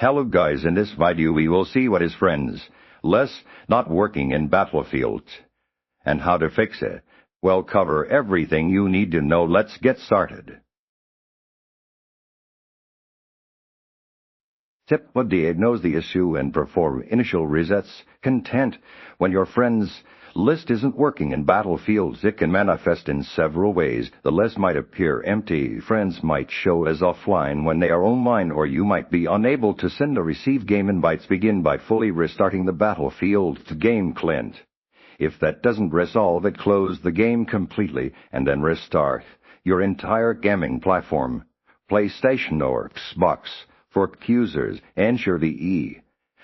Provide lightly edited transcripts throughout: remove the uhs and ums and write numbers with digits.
Hello guys, in this video we will see what is friends, not working in battlefields, and how to fix it. We'll cover everything you need to know. Let's get started. Step 1. Diagnose the issue and perform initial resets. Content. When your friends list isn't working in battlefields, it can manifest in several ways. The list might appear empty. Friends might show as offline when they are online, or you might be unable to send or receive game invites. Begin by fully restarting the battlefield to game client. If that doesn't resolve it, close the game completely and then restart your entire gaming platform, PlayStation or Xbox. For users, ensure the E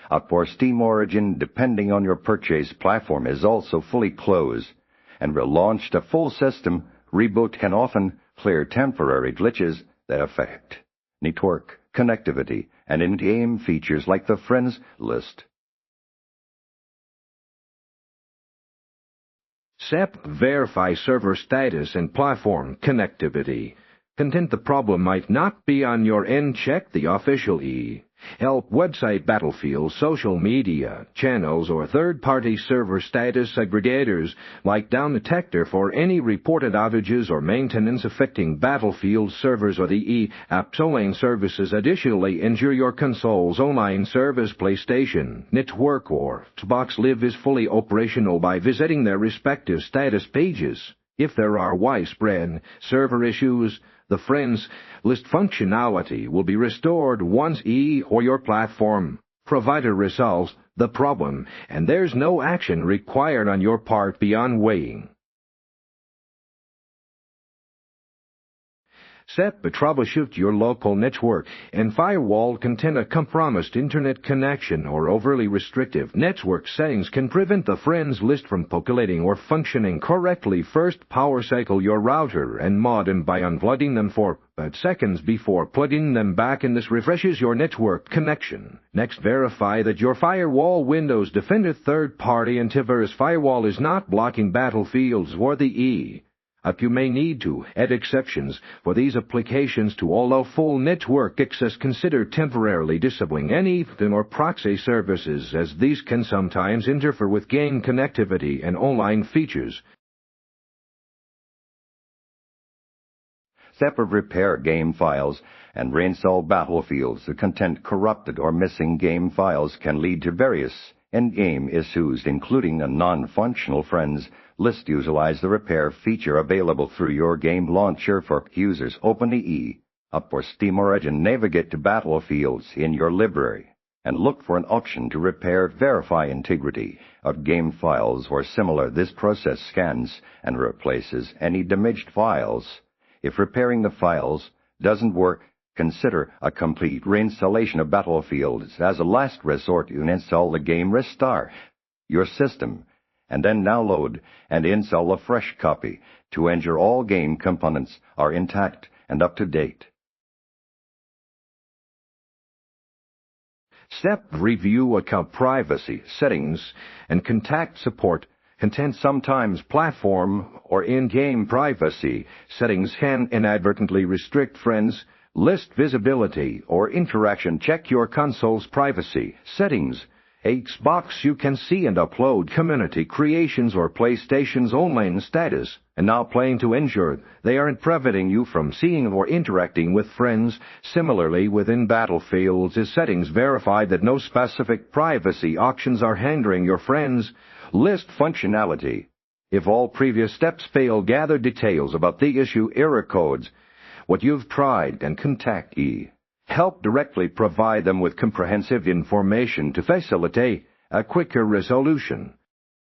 up for Steam Origin, depending on your purchase platform, is also fully closed and relaunched. A full system reboot can often clear temporary glitches that affect network connectivity and in-game features like the friends list. Step: verify server status and platform connectivity. Content: the problem might not be on your end. Check the official help website, battlefield, social media channels, or third-party server status aggregators like Down Detector for any reported outages or maintenance affecting battlefield servers or the app's online services. Additionally, ensure your console's online service, PlayStation Network or Xbox Live, is fully operational by visiting their respective status pages. If there are widespread server issues, the friends list functionality will be restored once or your platform provider resolves the problem, and there's no action required on your part beyond waiting. Step: troubleshoot your local network and firewall. Content: a compromised internet connection or overly restrictive network settings can prevent the friends list from populating or functioning correctly. First, power cycle your router and modem by unplugging them for seconds before plugging them back in. This refreshes your network connection. Next, verify that your firewall Windows Defender third-party antivirus firewall is not blocking battlefields or the You may need to add exceptions for these applications to allow full network access. Consider temporarily disabling any VPN or proxy services, as these can sometimes interfere with game connectivity and online features. Step: repair game files and reinstall battlefields. The content corrupted or missing game files can lead to various in-game issues, including a non-functional friends list. Utilize the repair feature available through your game launcher. For users, open the up for Steam Origin, navigate to battlefields in your library, and look for an option to repair. Verify integrity of game files or similar. This process scans and replaces any damaged files. If repairing the files doesn't work, consider a complete reinstallation of battlefields. As a last resort, you install the game, restart your system, and then download and install a fresh copy to ensure all game components are intact and up to date. Step: review account privacy settings and contact support. Content: sometimes platform or in-game privacy settings can inadvertently restrict friends list visibility or interaction. Check your console's privacy settings. Xbox, you can see and upload community creations or PlayStation's online status and now playing to ensure they aren't preventing you from seeing or interacting with friends. Similarly, within Battlefield's settings, verify that no specific privacy options are hindering your friends list functionality. If all previous steps fail, gather details about the issue, error codes, what you've tried, and contact help directly. Provide them with comprehensive information to facilitate a quicker resolution.